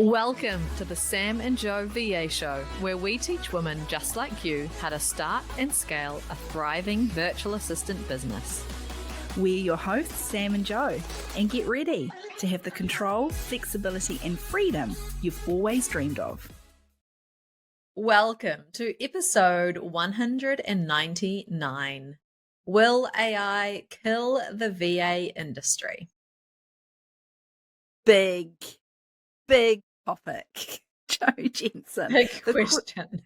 Welcome to the Sam and Joe VA Show, where we teach women just like you how to start and scale a thriving virtual assistant business. We're your hosts, Sam and Joe, and get ready to have the control, flexibility, and freedom you've always dreamed of. Welcome to episode 199. Will AI kill the VA industry? Big topic, Joe Jensen. Big question.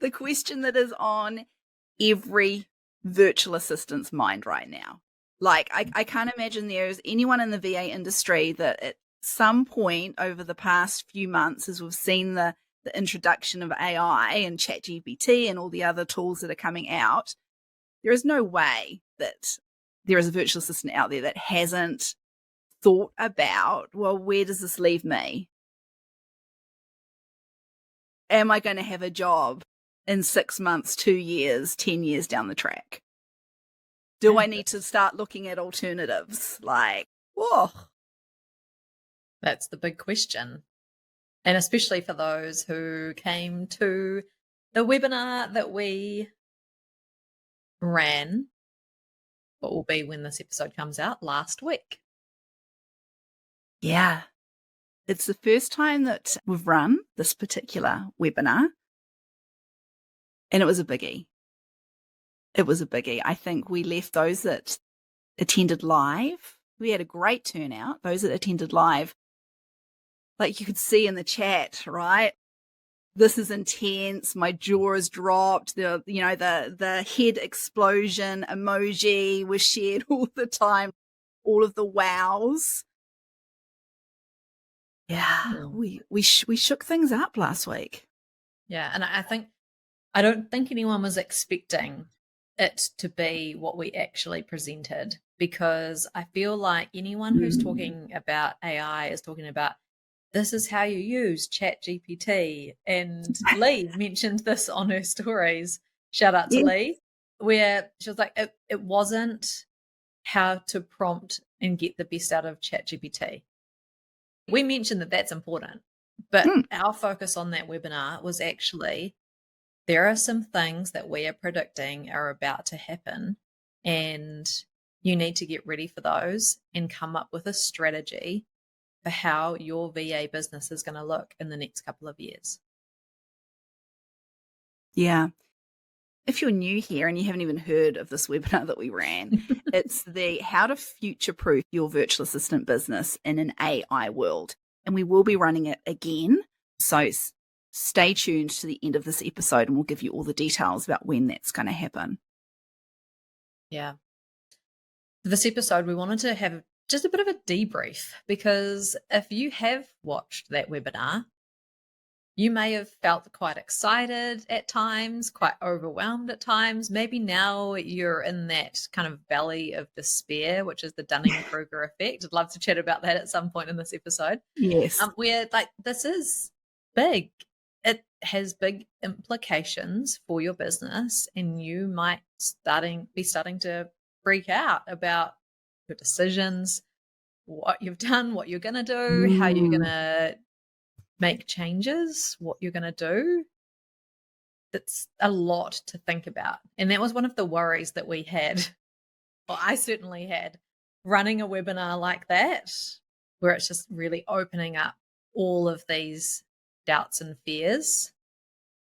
The question that is on every virtual assistant's mind right now. Like, I can't imagine there's anyone in the VA industry that at some point over the past few months, as we've seen the introduction of AI and ChatGPT and all the other tools that are coming out, there is no way that there is a virtual assistant out there that hasn't thought about, well, where does this leave me? Am I going to have a job in 6 months, 2 years, 10 years down the track? Do I need to start looking at alternatives? Like, whoa. That's the big question. And especially for those who came to the webinar that we ran, what will be when this episode comes out, last week. Yeah. It's the first time that we've run this particular webinar, and it was a biggie. I think we left those that attended live. We had a great turnout. Those that attended live, like you could see in the chat, right? This is intense. My jaw is dropped. The head explosion emoji was shared all the time. All of the wows. Yeah, we shook things up last week. Yeah, and I don't think anyone was expecting it to be what we actually presented, because I feel like anyone who's talking about AI is talking about this is how you use ChatGPT. And Lee mentioned this on her stories. Shout out to Lee, where she was like, it wasn't how to prompt and get the best out of ChatGPT. We mentioned that that's important, but our focus on that webinar was actually there are some things that we are predicting are about to happen, and you need to get ready for those and come up with a strategy for how your VA business is going to look in the next couple of years. Yeah. If you're new here and you haven't even heard of this webinar that we ran, it's the how to future-proof your virtual assistant business in an AI world. And we will be running it again. So stay tuned to the end of this episode and we'll give you all the details about when that's going to happen. Yeah. For this episode, we wanted to have just a bit of a debrief, because if you have watched that webinar, you may have felt quite excited at times, quite overwhelmed at times. Maybe now you're in that kind of valley of despair, which is the Dunning-Kruger effect. I'd love to chat about that at some point in this episode. Yes. Where this is big. It has big implications for your business, and you might be starting to freak out about your decisions, what you've done, what you're going to do, how you're going to make changes, what you're going to do. That's a lot to think about. And that was one of the worries that we had, or I certainly had, running a webinar like that, where it's just really opening up all of these doubts and fears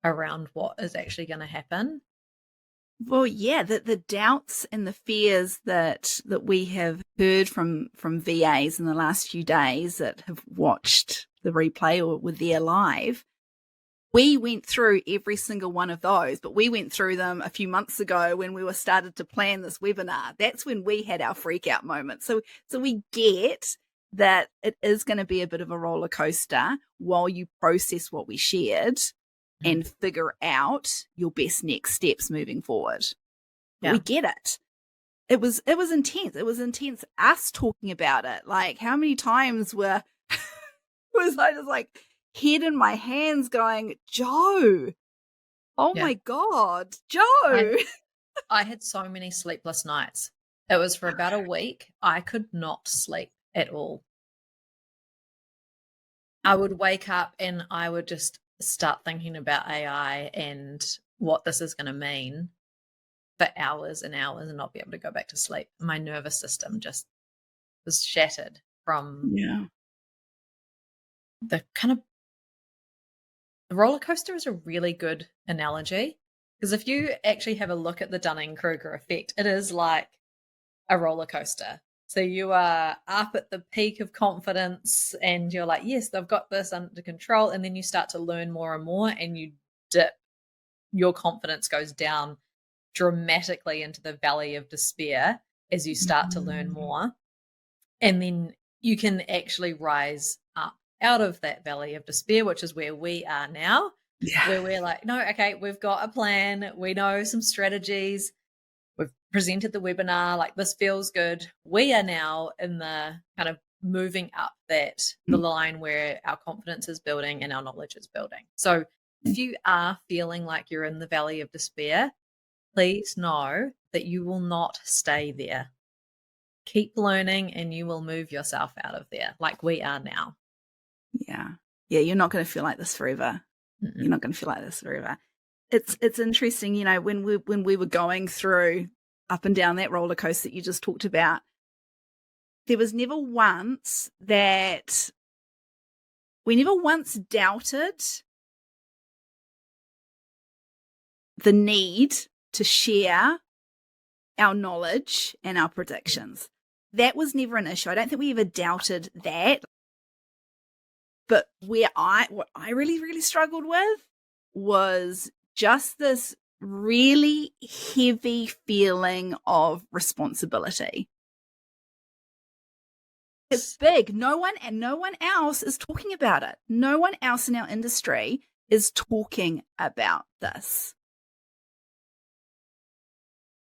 around what is actually going to happen. Well, yeah, the doubts and the fears that we have heard from VAs in the last few days that have watched the replay or were there live, we went through every single one of those, but we went through them a few months ago when we were started to plan this webinar. That's when we had our freak out moment. So we get that it is going to be a bit of a roller coaster while you process what we shared and figure out your best next steps moving forward. Yeah. We get it. It was intense. It was intense us talking about it. Like, how many times was I just like head in my hands going, Joe, oh my God, Joe. I had so many sleepless nights. It was for about a week. I could not sleep at all. I would wake up and I would just start thinking about AI and what this is going to mean for hours and hours and not be able to go back to sleep. My nervous system just was shattered from Yeah. the kind of the roller coaster is a really good analogy, because if you actually have a look at the Dunning-Kruger effect, it is like a roller coaster. So you are up at the peak of confidence and you're like, yes, they've got this under control. And then you start to learn more and more and you dip, your confidence goes down dramatically into the valley of despair as you start to learn more. And then you can actually rise up out of that valley of despair, which is where we are now, where we're like, no, okay, we've got a plan. We know some strategies. We've presented the webinar, like this feels good. We are now in the kind of moving up the line where our confidence is building and our knowledge is building. So if you are feeling like you're in the valley of despair, please know that you will not stay there. Keep learning and you will move yourself out of there like we are now. Yeah. You're not going to feel like this forever. You're not going to feel like this forever. It's interesting, when we were going through up and down that roller coaster that you just talked about, there was never once that we never once doubted the need to share our knowledge and our predictions. That was never an issue. I don't think we ever doubted that. But what I really, really struggled with was just this really heavy feeling of responsibility. It's big. No one else is talking about it. No one else in our industry is talking about this.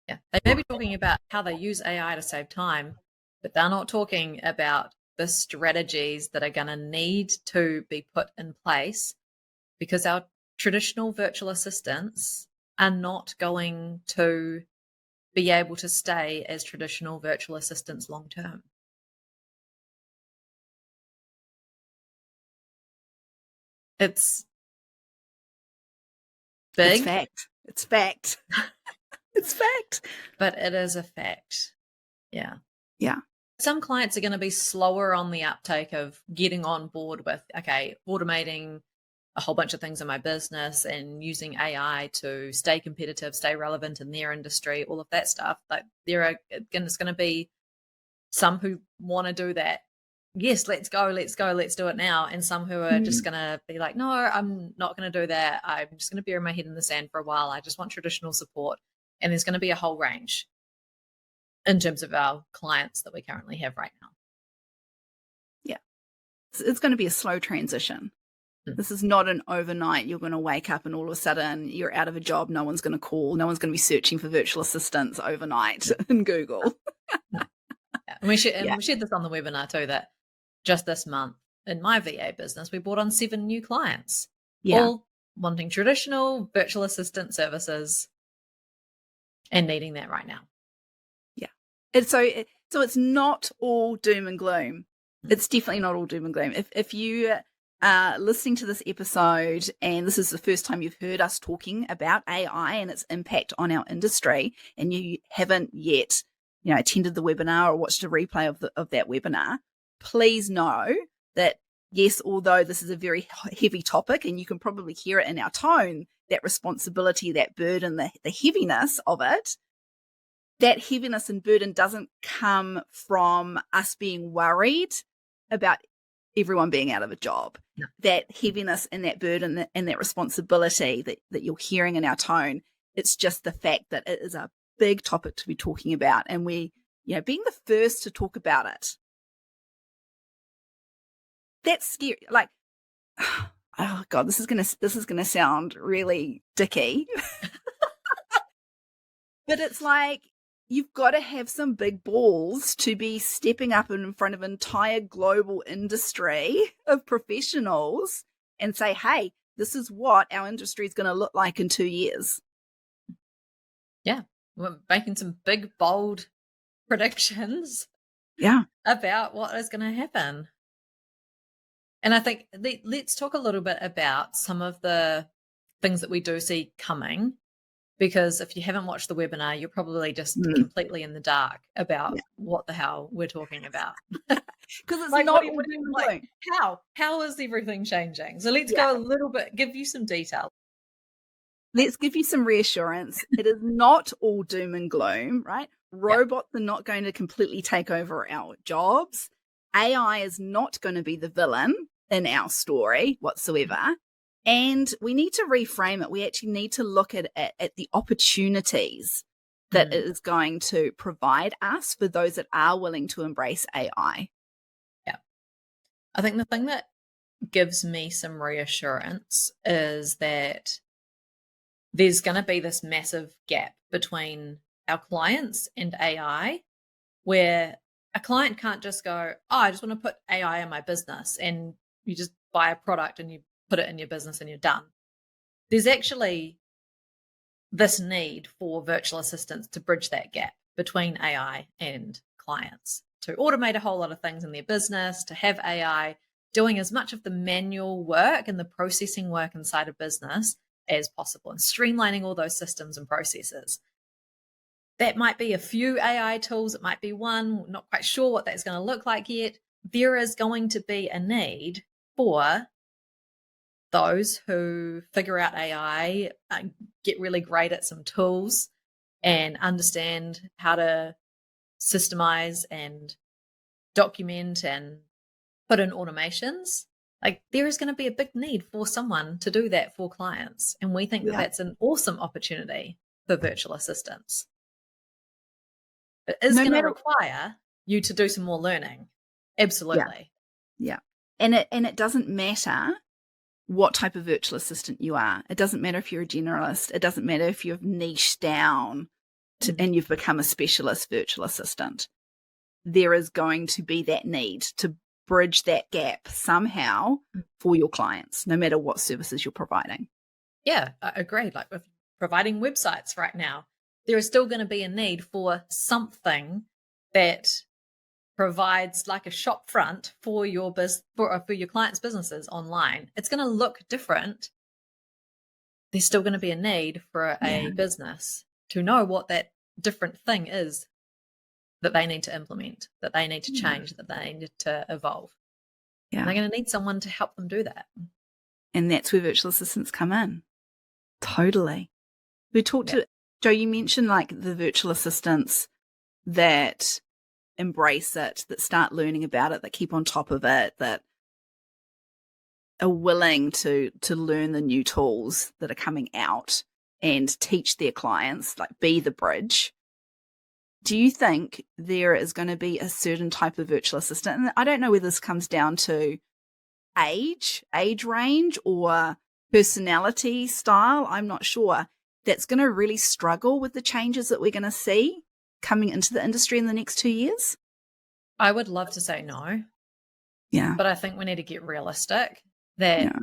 Yeah, they may be talking about how they use AI to save time, but they're not talking about the strategies that are going to need to be put in place, because our traditional virtual assistants are not going to be able to stay as traditional virtual assistants long term. It's big. It's fact. It's fact. It's fact. But it is a fact. Yeah. Yeah. Some clients are going to be slower on the uptake of getting on board with, okay, automating a whole bunch of things in my business and using AI to stay competitive, stay relevant in their industry, all of that stuff. Like it's going to be some who want to do that. Yes, let's go, let's do it now. And some who are just going to be like, no, I'm not going to do that. I'm just going to bury my head in the sand for a while. I just want traditional support. And there's going to be a whole range in terms of our clients that we currently have right now. Yeah. It's going to be a slow transition. This is not an overnight, you're going to wake up and all of a sudden you're out of a job. No one's going to call. No one's going to be searching for virtual assistants overnight in Google. Yeah. And we shared this on the webinar too, that just this month in my VA business, we brought on 7 new clients, all wanting traditional virtual assistant services and needing that right now. Yeah. And so it's not all doom and gloom. It's definitely not all doom and gloom. If you are listening to this episode and this is the first time you've heard us talking about AI and its impact on our industry, and you haven't yet, attended the webinar or watched a replay of that webinar, please know that yes, although this is a very heavy topic, and you can probably hear it in our tone, that responsibility, that burden, the heaviness of it, that heaviness and burden doesn't come from us being worried about everyone being out of a job. No. That heaviness and that burden and that responsibility that you're hearing in our tone, it's just the fact that it is a big topic to be talking about, and we, being the first to talk about it, that's scary. Like, oh God, this is gonna sound really dicky, but it's like, you've got to have some big balls to be stepping up in front of an entire global industry of professionals and say, hey, this is what our industry is going to look like in 2 years. Yeah. We're making some big, bold predictions about what is going to happen. And I think let's talk a little bit about some of the things that we do see coming, because if you haven't watched the webinar, you're probably just Mm. completely in the dark about Yeah. what the hell we're talking about. Because it's Like, not all what do doom you and like? gloom. How is everything changing? So let's Yeah. go a little bit, give you some detail. Let's give you some reassurance. It is not all doom and gloom, right? Yep. Robots are not going to completely take over our jobs. AI is not going to be the villain in our story whatsoever. And we need to reframe it. We actually need to look at the opportunities that it is going to provide us for those that are willing to embrace AI. Yeah. I think the thing that gives me some reassurance is that there's going to be this massive gap between our clients and AI, where a client can't just go, oh, I just want to put AI in my business, and you just buy a product and you put it in your business and you're done. There's actually this need for virtual assistants to bridge that gap between AI and clients, to automate a whole lot of things in their business, to have AI doing as much of the manual work and the processing work inside a business as possible, and streamlining all those systems and processes. That might be a few AI tools, it might be one, not quite sure what that's going to look like yet. There is going to be a need for those who figure out AI, get really great at some tools, and understand how to systemize and document and put in automations. Like, there is going to be a big need for someone to do that for clients. And we think that Yeah. that's an awesome opportunity for virtual assistants. It is No going to matter, require you to do some more learning. yeah, Absolutely. yeah. And it doesn't matter what type of virtual assistant you are. It doesn't matter if you're a generalist. It doesn't matter if you've niched down and you've become a specialist virtual assistant. There is going to be that need to bridge that gap somehow for your clients, no matter what services you're providing. Yeah, I agree. Like, with providing websites right now, there is still going to be a need for something that provides like a shop front for your for your clients' businesses online. It's going to look different. There's still going to be a need for Yeah. a business to know what that different thing is that they need to implement, that they need to change, that they need to evolve. And Yeah. they're going to need someone to help them do that. And that's where virtual assistants come in. Totally. We talked to Joe, you mentioned like the virtual assistants that embrace it, that start learning about it, that keep on top of it, that are willing to learn the new tools that are coming out and teach their clients, like be the bridge. Do you think there is going to be a certain type of virtual assistant? And I don't know whether this comes down to age range, or personality style. I'm not sure. That's going to really struggle with the changes that we're going to see coming into the industry in the next 2 years. I would love to say no. Yeah. But I think we need to get realistic that Yeah.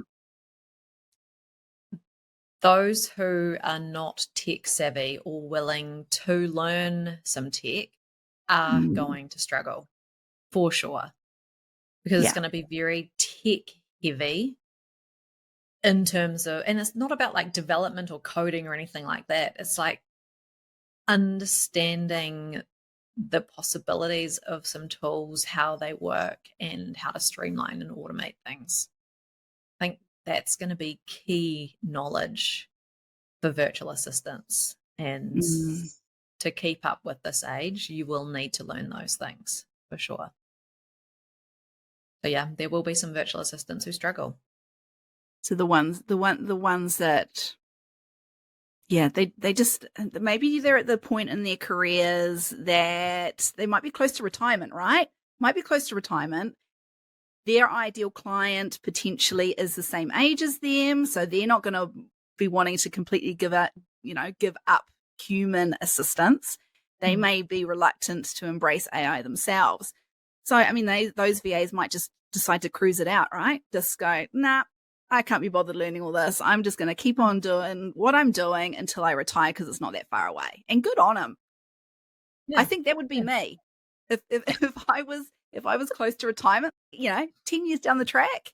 those who are not tech savvy or willing to learn some tech are going to struggle for sure, because it's Yeah. going to be very tech heavy in terms of, and it's not about like development or coding or anything like that. It's like understanding the possibilities of some tools, how they work, and how to streamline and automate things. I think that's going to be key knowledge for virtual assistants. And to keep up with this age, you will need to learn those things for sure. But yeah, there will be some virtual assistants who struggle. So the ones that, yeah, they just, maybe they're at the point in their careers that they might be close to retirement, right? Might be close to retirement. Their ideal client potentially is the same age as them, so they're not going to be wanting to completely give up human assistance. They may be reluctant to embrace AI themselves. So, I mean, those VAs might just decide to cruise it out, right? Just go, nah, I can't be bothered learning all this. I'm just going to keep on doing what I'm doing until I retire because it's not that far away. And good on them. Yeah. I think that would be me. If I was close to retirement, 10 years down the track,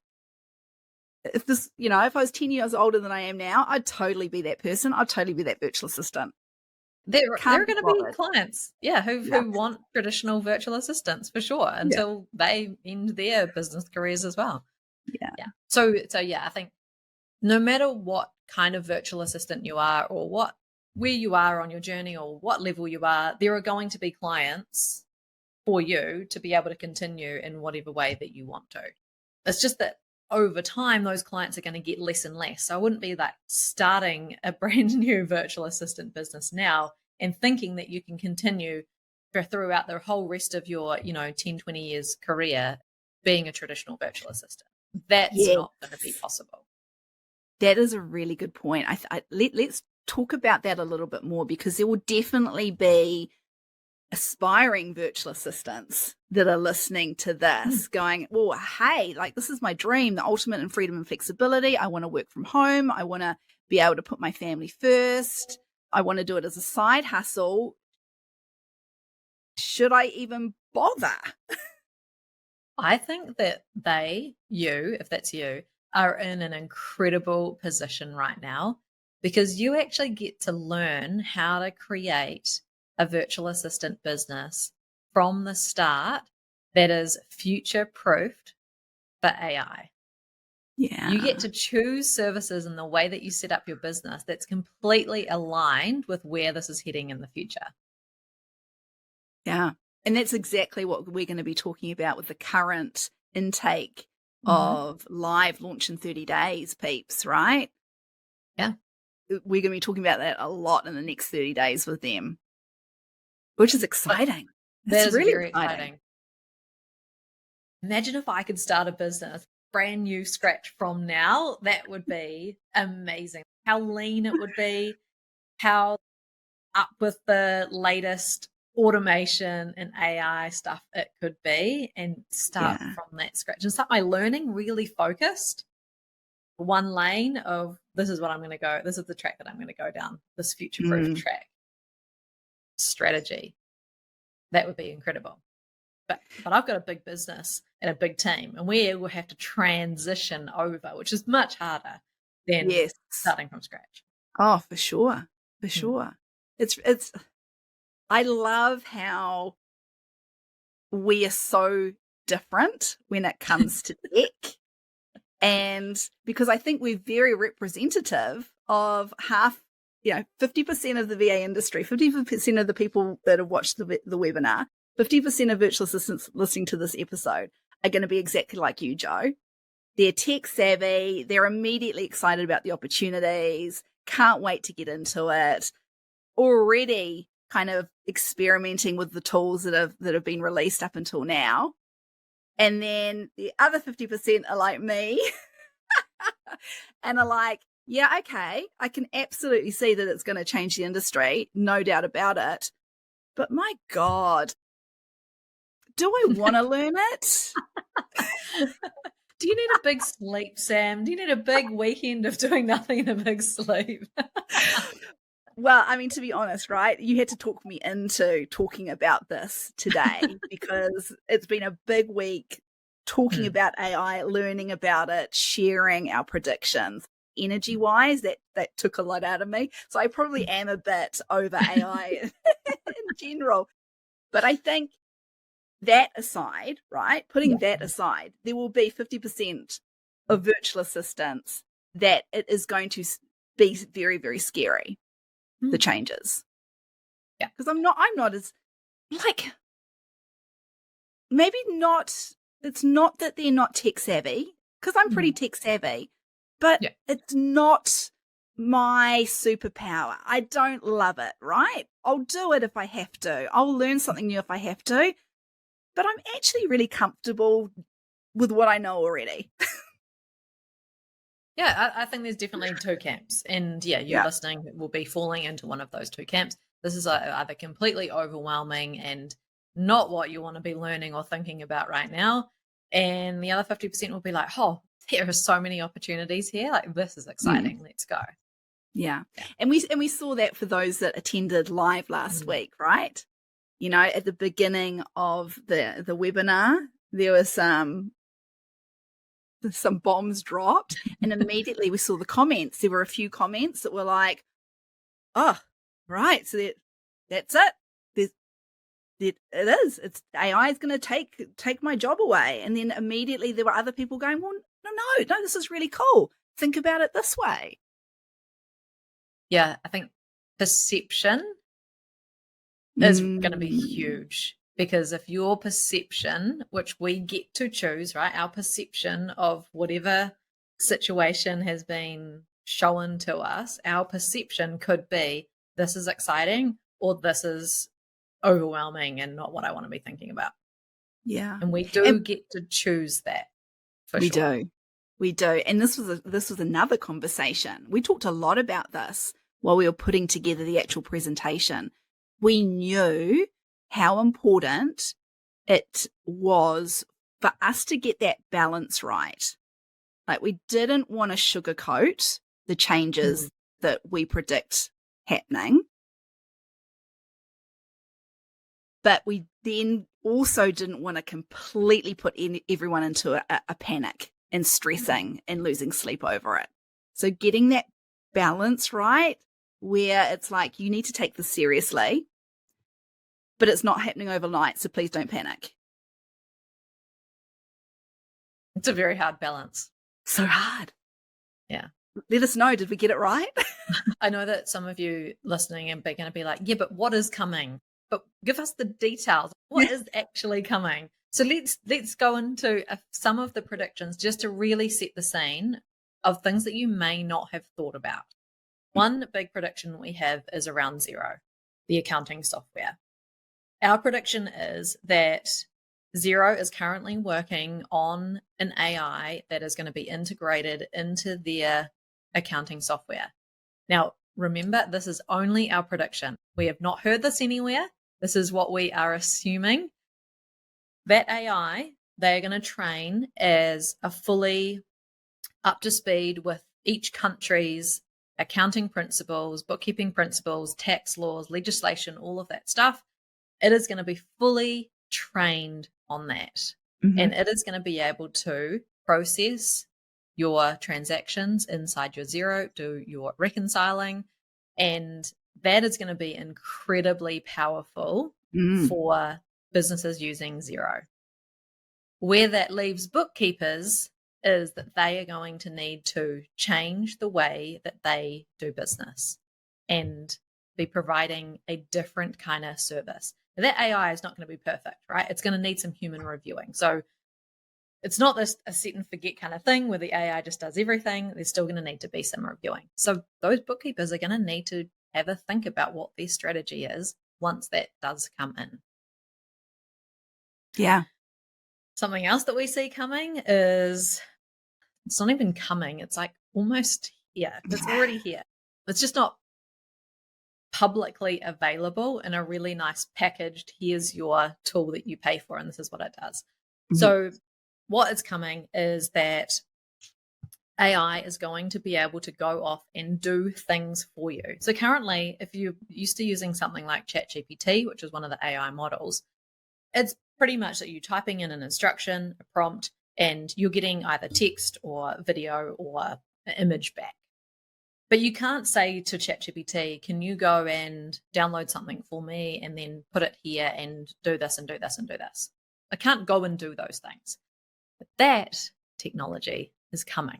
if this, if I was 10 years older than I am now, I'd totally be that person. I'd totally be that virtual assistant. There Can't are be going to be bothered. clients, yeah, Yeah. who want traditional virtual assistants for sure Yeah. until they end their business careers as well. Yeah. Yeah. So yeah, I think no matter what kind of virtual assistant you are or where you are on your journey or what level you are, there are going to be clients for you to be able to continue in whatever way that you want to. It's just that over time, those clients are going to get less and less. So I wouldn't be like starting a brand new virtual assistant business now and thinking that you can continue throughout the whole rest of your, 10, 20 years career being a traditional virtual assistant. That's Yes. not going to be possible. That is a really good point. Let's talk about that a little bit more, because there will definitely be aspiring virtual assistants that are listening to this going, well, hey, like, this is my dream, the ultimate in freedom and flexibility. I want to work from home. I want to be able to put my family first. I want to do it as a side hustle. Should I even bother? I think that if that's you, are in an incredible position right now because you actually get to learn how to create a virtual assistant business from the start that is future proofed for AI. Yeah. You get to choose services in the way that you set up your business that's completely aligned with where this is heading in the future. Yeah. And that's exactly what we're going to be talking about with the current intake of live launch in 30 days, peeps, right? Yeah. We're going to be talking about that a lot in the next 30 days with them, which is exciting. That is really very exciting. Imagine if I could start a business brand new scratch from now. That would be amazing. How lean it would be, how up with the latest automation and AI stuff it could be, and start from that scratch and start my learning really focused. One lane of this is what I'm going to go. This is the track that I'm going to go down, this future-proof track strategy. That would be incredible. But I've got a big business and a big team, and we will have to transition over, which is much harder than starting from scratch. Oh, for sure. For sure. It's I love how we are so different when it comes to tech. And because I think we're very representative of 50% of the VA industry, 50% of the people that have watched the webinar, 50% of virtual assistants listening to this episode are going to be exactly like you, Jo. They're tech savvy. They're immediately excited about the opportunities. Can't wait to get into it. Already kind of experimenting with the tools that have been released up until now. And then the other 50% are like me and are like, yeah, okay, I can absolutely see that it's going to change the industry, no doubt about it. But my God, do I want to learn it? Do you need a big sleep, Sam? Do you need a big weekend of doing nothing and a big sleep? Well, I mean, to be honest, right, you had to talk me into talking about this today because it's been a big week talking about AI, learning about it, sharing our predictions. Energy-wise, that took a lot out of me. So I probably am a bit over AI in general. But I think that aside, right, putting that aside, there will be 50% of virtual assistants that it is going to be very, very scary. The changes. Yeah. Because I'm not as like, maybe not, it's not that they're not tech savvy, because I'm pretty tech savvy, but it's not my superpower. I don't love it, right? I'll do it if I have to. I'll learn something new if I have to, but I'm actually really comfortable with what I know already. Yeah, I think there's definitely two camps. And you listening will be falling into one of those two camps. This is either completely overwhelming and not what you want to be learning or thinking about right now. And the other 50% will be like, oh, there are so many opportunities here. Like, this is exciting. Let's go. Yeah. And we saw that for those that attended live last week, right? At the beginning of the webinar, there was some bombs dropped, and immediately we saw the comments. There were a few comments that were like, oh, right, so that's it. It is. It's AI is going to take my job away. And then immediately there were other people going, well, no, this is really cool. Think about it this way. Yeah, I think perception is going to be huge, because if your perception, which we get to choose, right, our perception of whatever situation has been shown to us, our perception could be this is exciting or this is overwhelming and not what I want to be thinking about. Yeah. And we do get to choose that. We do. And this was another conversation. We talked a lot about this while we were putting together the actual presentation. We knew how important it was for us to get that balance right. Like, we didn't want to sugarcoat the changes that we predict happening. But we then also didn't want to completely put everyone into a panic and stressing and losing sleep over it. So getting that balance right, where it's like, you need to take this seriously, but it's not happening overnight, so please don't panic. It's a very hard balance. So hard. Yeah. Let us know, did we get it right? I know that some of you listening are going to be like, yeah, but what is coming? But give us the details. What is actually coming? So let's go into some of the predictions just to really set the scene of things that you may not have thought about. One big prediction we have is around Xero, the accounting software. Our prediction is that Xero is currently working on an AI that is going to be integrated into their accounting software. Now, remember, this is only our prediction. We have not heard this anywhere. This is what we are assuming. That AI, they're going to train as a fully up to speed with each country's accounting principles, bookkeeping principles, tax laws, legislation, all of that stuff. It is going to be fully trained on that. And it is going to be able to process your transactions inside your Xero, do your reconciling, and that is going to be incredibly powerful for businesses using Xero. Where that leaves bookkeepers is that they are going to need to change the way that they do business and be providing a different kind of service. Now, that AI is not going to be perfect, right? It's going to need some human reviewing. So it's not this a set and forget kind of thing where the AI just does everything. There's still going to need to be some reviewing. So those bookkeepers are going to need to have a think about what their strategy is once that does come in. Yeah. Something else that we see coming is, it's not even coming. It's like almost here. It's already here. It's just not publicly available in a really nice packaged, here's your tool that you pay for, and this is what it does. So what is coming is that AI is going to be able to go off and do things for you. So currently, if you're used to using something like ChatGPT, which is one of the AI models, it's pretty much that you're typing in an instruction, a prompt, and you're getting either text or video or an image back. But you can't say to ChatGPT, can you go and download something for me and then put it here and do this and do this and do this. I can't go and do those things. But that technology is coming.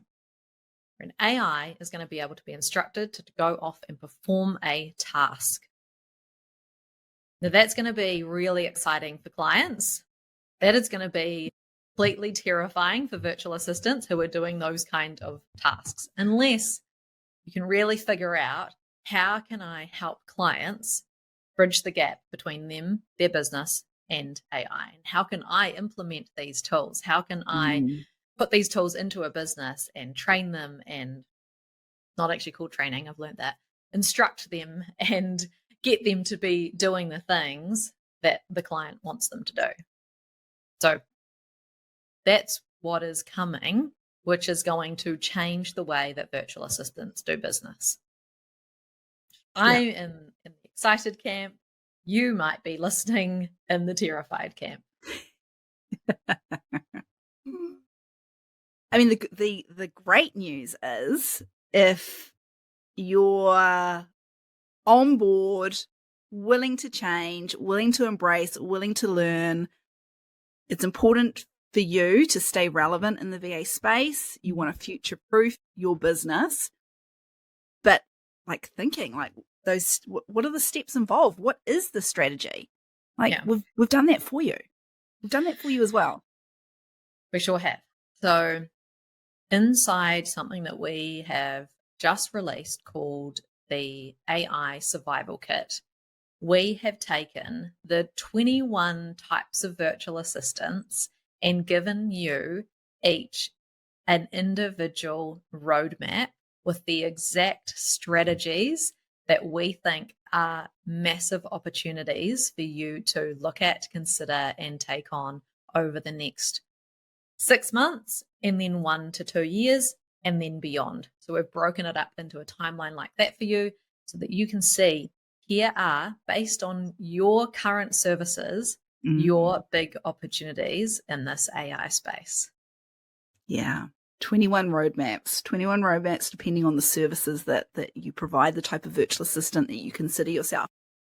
An AI is going to be able to be instructed to go off and perform a task. Now, that's going to be really exciting for clients. That is going to be completely terrifying for virtual assistants who are doing those kind of tasks, unless you can really figure out, how can I help clients bridge the gap between them, their business, and AI? And how can I implement these tools? How can I put these tools into a business and train them, and not actually called training, I've learned that, instruct them and get them to be doing the things that the client wants them to do. So that's what is coming, which is going to change the way that virtual assistants do business. I am in the excited camp. You might be listening in the terrified camp. I mean, the great news is if you're on board, willing to change, willing to embrace, willing to learn, it's important for you to stay relevant in the VA space. You want to future-proof your business, but like thinking like those, what are the steps involved? What is the strategy? Like we've done that for you. We've done that for you as well. We sure have. So inside something that we have just released called the AI Survival Kit, we have taken the 21 types of virtual assistants and given you each an individual roadmap with the exact strategies that we think are massive opportunities for you to look at, consider, and take on over the next 6 months, and then 1 to 2 years, and then beyond. So we've broken it up into a timeline like that for you so that you can see here are, based on your current services, your big opportunities in this AI space. Yeah. 21 roadmaps depending on the services that you provide, the type of virtual assistant that you consider yourself.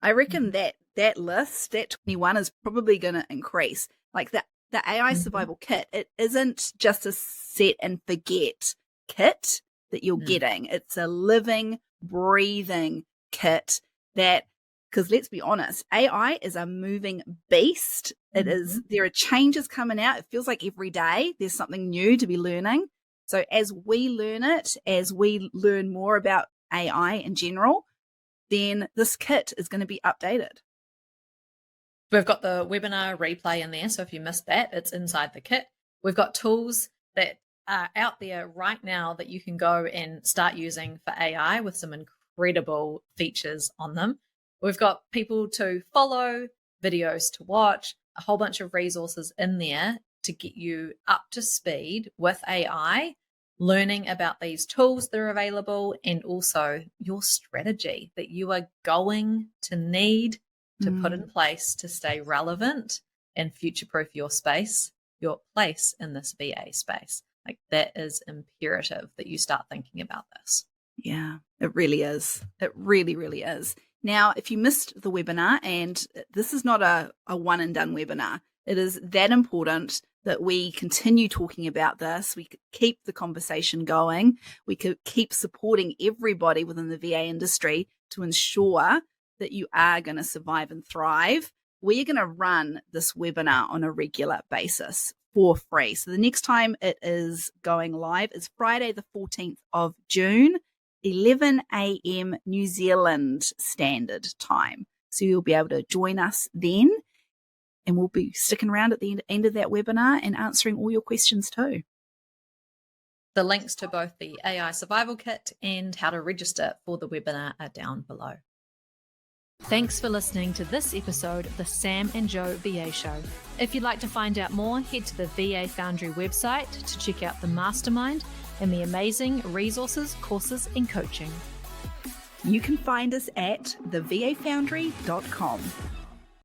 I reckon that list, that 21 is probably going to increase. Like the AI Survival Kit, it isn't just a set and forget kit that you're getting. It's a living, breathing kit that, because let's be honest, AI is a moving beast. It is, there are changes coming out. It feels like every day there's something new to be learning. So as we learn it, as we learn more about AI in general, then this kit is going to be updated. We've got the webinar replay in there. So if you missed that, it's inside the kit. We've got tools that are out there right now that you can go and start using for AI with some incredible features on them. We've got people to follow, videos to watch, a whole bunch of resources in there to get you up to speed with AI, learning about these tools that are available, and also your strategy that you are going to need to put in place to stay relevant and future-proof your space, your place in this VA space. Like that is imperative that you start thinking about this. Yeah, it really is. It really, really is. Now, if you missed the webinar, and this is not a one and done webinar, it is that important that we continue talking about this. We could keep the conversation going. We could keep supporting everybody within the VA industry to ensure that you are going to survive and thrive. We are going to run this webinar on a regular basis for free. So the next time it is going live is Friday, the 14th of June, 11 a.m. New Zealand Standard Time. So you'll be able to join us then, and we'll be sticking around at the end of that webinar and answering all your questions too. The links to both the AI Survival Kit and how to register for the webinar are down below. Thanks for listening to this episode of the Sam and Joe VA Show. If you'd like to find out more, head to the VA Foundry website to check out the mastermind and the amazing resources, courses, and coaching. You can find us at thevafoundry.com.